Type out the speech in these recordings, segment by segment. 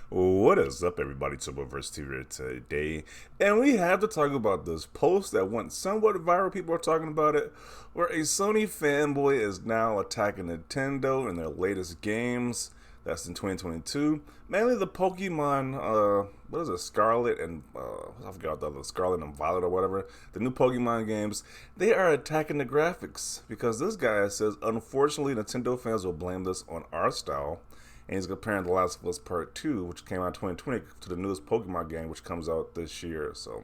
What is up, everybody? Turboverse TV today, and we have to talk about this post that went somewhat viral. People are talking about it, where a Sony fanboy is now attacking Nintendo in their latest games. That's in 2022, mainly the Pokemon. What is it, Scarlet and I forgot the other Scarlet and Violet or whatever. The new Pokemon games. They are attacking the graphics because this guy says, unfortunately, Nintendo fans will blame this on our style, and he's comparing The Last of Us Part 2, which came out in 2020, to the newest Pokemon game, which comes out this year. So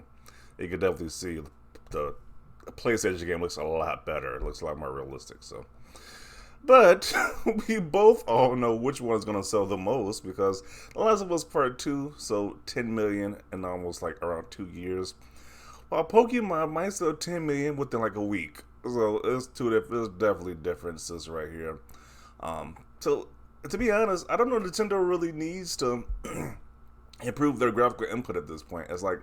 you can definitely see the PlayStation game looks a lot better. It looks a lot more realistic. So, but we both all know which one is going to sell the most because The Last of Us Part 2 sold 10 million in almost like around 2 years, while Pokemon might sell 10 million within like a week. So there's definitely differences right here. So to be honest, I don't know if Nintendo really needs to improve their graphical input at this point. It's like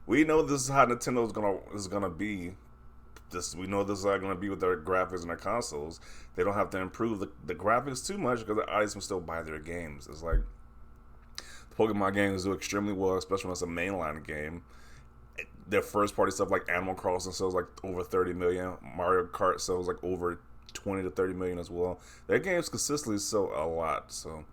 we know this is how Nintendo is gonna be. This we know this is how gonna be with their graphics and their consoles. They don't have to improve the graphics too much because the audience will still buy their games. It's like the Pokemon games do extremely well, especially when it's a mainline game. Their first party stuff like Animal Crossing sells like over 30 million. Mario Kart sells like over 20 to 30 million as well. Their games consistently sell a lot, so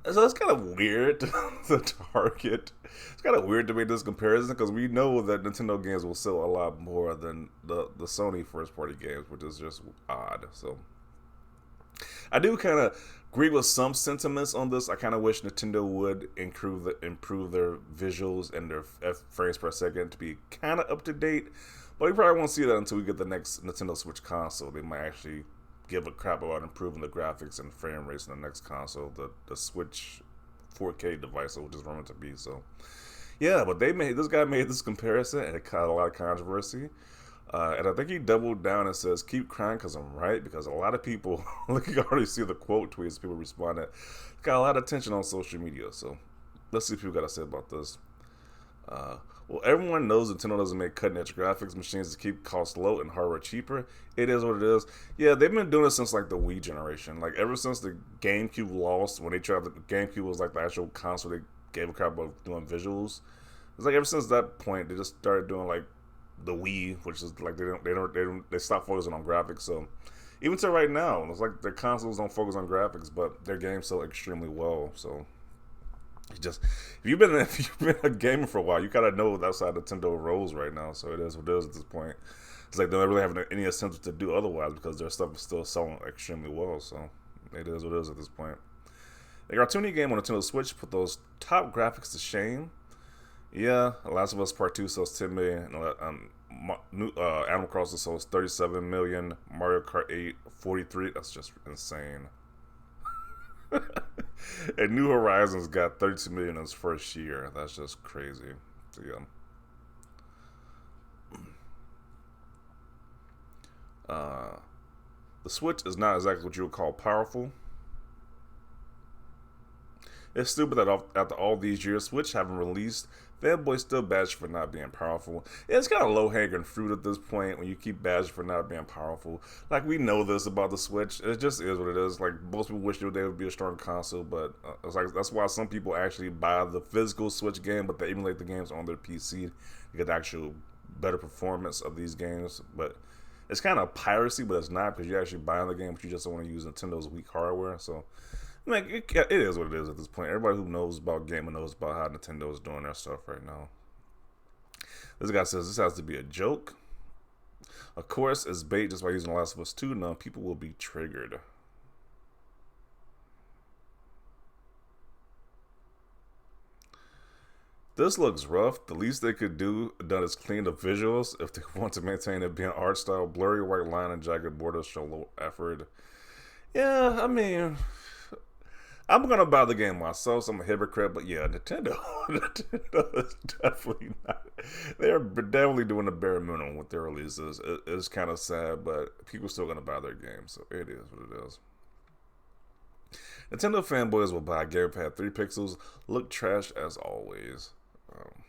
it's kind of weird to target. It's kind of weird to make this comparison because we know that Nintendo games will sell a lot more than the Sony first party games, which is just odd. So I do kind of agree with some sentiments on this. I kind of wish Nintendo would improve their visuals and their frames per second to be kind of up to date. But we probably won't see that until we get the next Nintendo Switch console. They might actually give a crap about improving the graphics and frame rates in the next console, the Switch 4K device, which is rumored to be. So yeah, but this guy made this comparison and it caused a lot of controversy. And I think he doubled down and says, "Keep crying because I'm right." Because a lot of people, look, you can already see the quote tweets people responded. Got a lot of attention on social media. So let's see what people got to say about this. Uh, well, everyone knows Nintendo doesn't make cutting-edge graphics machines to keep costs low and hardware cheaper. It is what it is. Yeah, they've been doing it since like the Wii generation. Like ever since the GameCube lost, when they tried the GameCube was like the actual console they gave a crap about doing visuals. It's like ever since that point they just started doing like the Wii, which is like they stopped focusing on graphics. So even to right now, it's like their consoles don't focus on graphics, but their games sell extremely well. So just if you've been a gamer for a while, you gotta know that's how Nintendo rolls right now. So it is what it is at this point. It's like they don't really have any incentive to do otherwise because their stuff is still selling extremely well. So it is what it is at this point. The cartoony game on Nintendo Switch put those top graphics to shame. Yeah, Last of Us Part 2 sells 10 million. Animal Crossing sells 37 million. Mario Kart 8, 43. That's just insane. And New Horizons got 32 million in its first year. That's just crazy. So yeah. The Switch is not exactly what you would call powerful. It's stupid that after all these years, Switch haven't released, fanboys still bash for not being powerful. It's kind of low hanging fruit at this point when you keep bashing for not being powerful. Like we know this about the Switch, it just is what it is. Like most people wish they would be a strong console, but it's like that's why some people actually buy the physical Switch game, but they emulate the games on their PC to get the actual better performance of these games. But it's kind of piracy, but it's not because you're actually buying the game, but you just don't want to use Nintendo's weak hardware. So like it is what it is at this point. Everybody who knows about gaming knows about how Nintendo is doing their stuff right now. This guy says this has to be a joke. Of course, it's bait just by using The Last of Us 2. Now people will be triggered. This looks rough. The least they could do done is clean the visuals if they want to maintain it being art style. Blurry white line and jagged borders show low effort. Yeah, I mean, I'm gonna buy the game myself, so I'm a hypocrite. But yeah, Nintendo, Nintendo is definitely not. They're definitely doing the bare minimum with their releases. It's kind of sad, but people still gonna buy their games, so it is what it is. Nintendo fanboys will buy a gamepad 3 pixels, look trash as always. Um,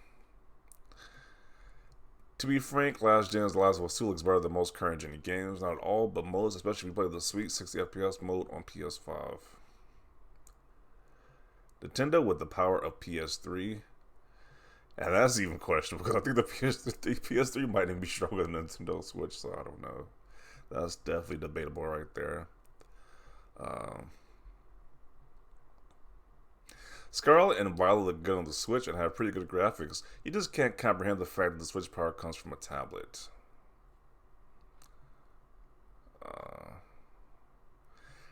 to be frank, last gen's The Last of Us 2 looks better than most current gen games. Not all, but most, especially if you play the sweet 60 FPS mode on PS5. Nintendo with the power of PS3. And that's even questionable because I think the PS3 might even be stronger than Nintendo Switch, so I don't know. That's definitely debatable right there. Um, Scarlet and Violet look good on the Switch and have pretty good graphics. You just can't comprehend the fact that the Switch power comes from a tablet.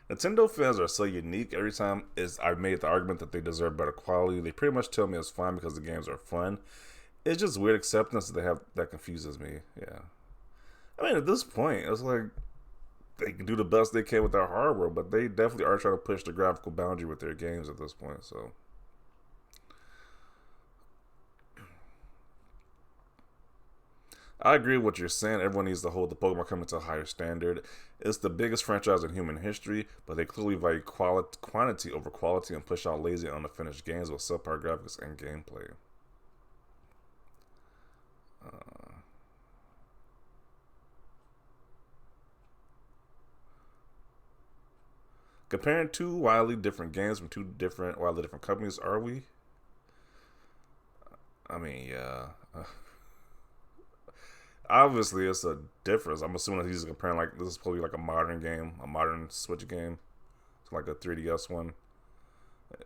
Nintendo fans are so unique. Every time I've made the argument that they deserve better quality, they pretty much tell me it's fine because the games are fun. It's just weird acceptance that they have that confuses me. Yeah. I mean, at this point, it's like they can do the best they can with their hardware, but they definitely are trying to push the graphical boundary with their games at this point. So, I agree with what you're saying. Everyone needs to hold the Pokemon company to a higher standard. It's the biggest franchise in human history, but they clearly value quantity over quality and push out lazy, unfinished games with subpar graphics and gameplay. Comparing two wildly different games from wildly different companies, are we? I mean, yeah. Obviously, it's a difference. I'm assuming that he's comparing like this is probably like a modern game, a modern Switch game, it's like a 3DS one.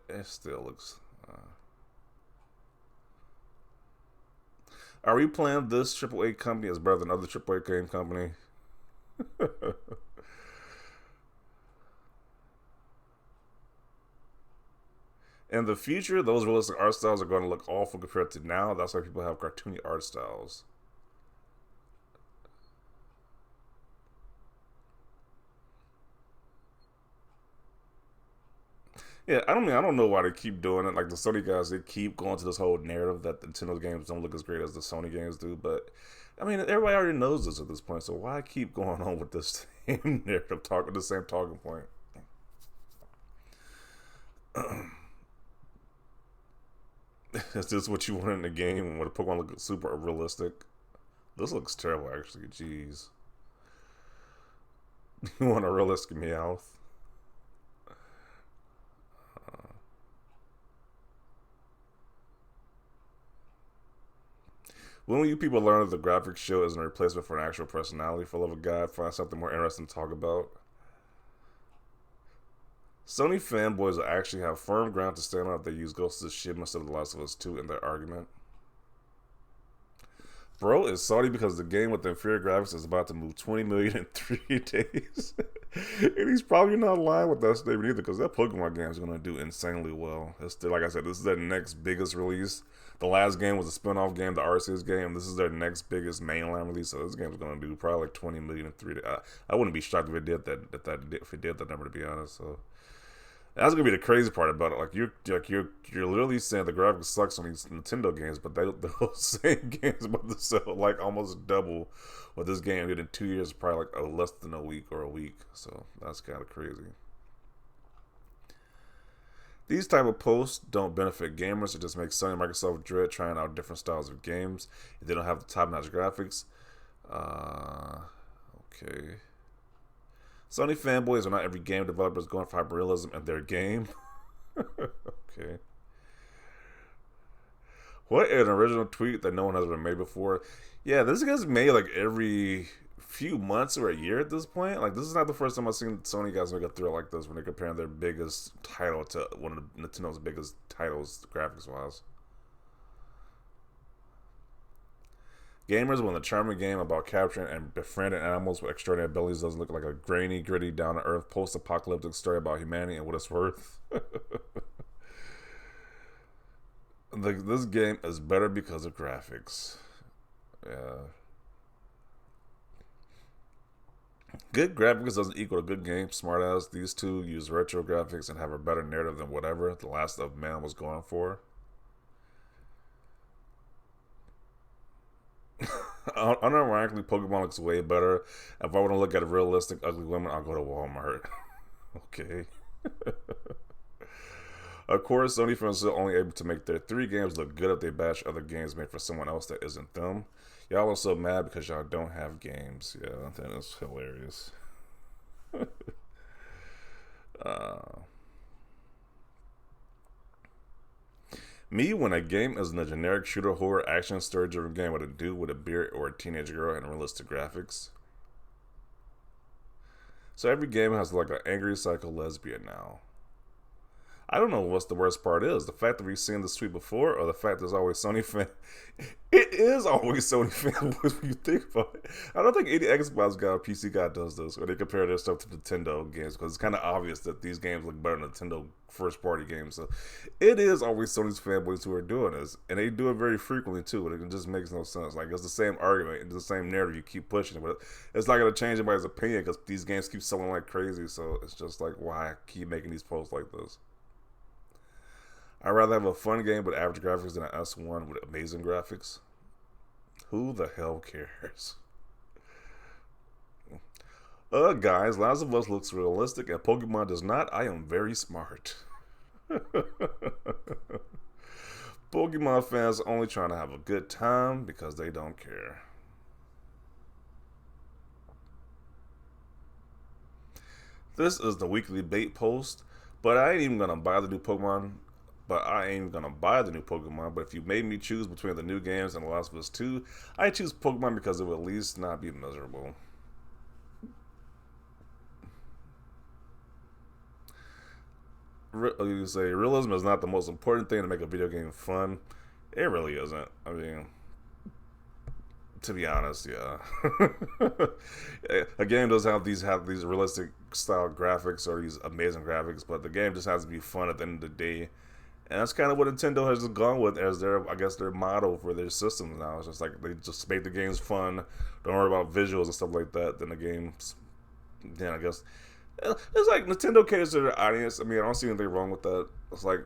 It still looks. Are we playing this AAA company as better than other AAA game company? In the future, those realistic art styles are going to look awful compared to now. That's why people have cartoony art styles. Yeah, I don't know why they keep doing it. Like the Sony guys, they keep going to this whole narrative that the Nintendo games don't look as great as the Sony games do. But I mean, everybody already knows this at this point. So why keep going on with this same narrative, talking the same talking point? Is this what you want in the game when the Pokemon look super realistic? This looks terrible, actually. Jeez, you want a realistic Meowth? When will you people learn that the graphics show isn't a replacement for an actual personality? For the love of God, find something more interesting to talk about. Sony fanboys will actually have firm ground to stand on if they use Ghost of Tsushima instead of The Last of Us 2 in their argument. Bro is salty because the game with the inferior graphics is about to move 20 million in 3 days. And he's probably not lying with that statement either because that Pokemon game is going to do insanely well. Like I said, this is their next biggest release. The last game was a spin-off game, the Arceus game. This is their next biggest mainline release, so this game is going to do probably like 20 million in 3 days. I wouldn't be shocked if it did if it did that number, to be honest. So that's gonna be the crazy part about it. You're literally saying the graphics sucks on these Nintendo games, but the same games about to sell like almost double what this game did in 2 years, probably like less than a week or a week. So that's kind of crazy. These type of posts don't benefit gamers. It just makes Sony and Microsoft dread trying out different styles of games. If they don't have the top-notch graphics. Okay. Sony fanboys are not every game developers going for hyperrealism in their game. Okay. What an original tweet that no one has ever made before. Yeah, this gets made like every few months or a year at this point. Like, this is not the first time I've seen Sony guys make a thrill like this when they're comparing their biggest title to one of Nintendo's biggest titles, graphics wise. Gamers, when the charming game about capturing and befriending animals with extraordinary abilities doesn't look like a grainy, gritty, down to earth, post apocalyptic story about humanity and what it's worth. This game is better because of graphics. Yeah. Good graphics doesn't equal a good game. Smartass, these two use retro graphics and have a better narrative than whatever The Last of Man was going for. Unironically, Pokemon looks way better. If I want to look at realistic ugly women, I'll go to Walmart. Okay. Of course, Sony fans are only able to make their 3 games look good if they bash other games made for someone else that isn't them. Y'all are so mad because y'all don't have games. Yeah, that is hilarious. uh, Me, when a game isn't a generic shooter, horror, action, story-driven game with a dude with a beard or a teenage girl and realistic graphics. So every game has like an angry psycho lesbian now. I don't know what's the worst part is. The fact that we've seen this tweet before or the fact there's always Sony fan. It is always Sony fanboys when you think about it. I don't think any Xbox guy or PC guy does this where they compare their stuff to Nintendo games because it's kind of obvious that these games look better than Nintendo first party games. So it is always Sony's fanboys who are doing this. And they do it very frequently too. And it just makes no sense. Like it's the same argument. It's the same narrative. You keep pushing it. But it's not going to change anybody's opinion because these games keep selling like crazy. So it's just like, why keep making these posts like this? I'd rather have a fun game with average graphics than an S1 with amazing graphics. Who the hell cares? Guys, Last of Us looks realistic and Pokemon does not. I am very smart. Pokemon fans are only trying to have a good time because they don't care. This is the weekly bait post, but I ain't even gonna buy the new Pokemon. But if you made me choose between the new games and The Last of Us 2, I choose Pokemon because it will at least not be miserable. You say realism is not the most important thing to make a video game fun. It really isn't. I mean, to be honest, yeah. A game does have these realistic style graphics or these amazing graphics, but the game just has to be fun at the end of the day. And that's kind of what Nintendo has gone with as their motto for their systems now. It's just like they just make the games fun, don't worry about visuals and stuff like that. Then the games, I guess it's like Nintendo caters to their audience. I mean, I don't see anything wrong with that. It's like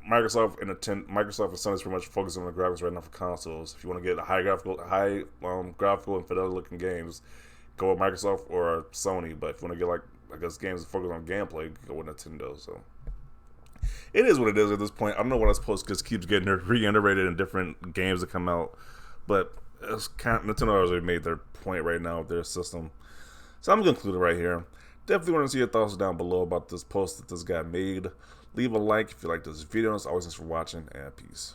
Microsoft and Sony's pretty much focusing on the graphics right now for consoles. If you want to get high graphical and fidelity looking games, go with Microsoft or Sony. But if you want to get games that focus on gameplay, go with Nintendo. So. It is what it is at this point. I don't know what I suppose just keeps getting reiterated in different games that come out, but Nintendo has already made their point right now with their system. So I'm gonna conclude it right here. Definitely want to see your thoughts down below about this post that this guy made. Leave a like if you like this video. As always, thanks for watching and peace.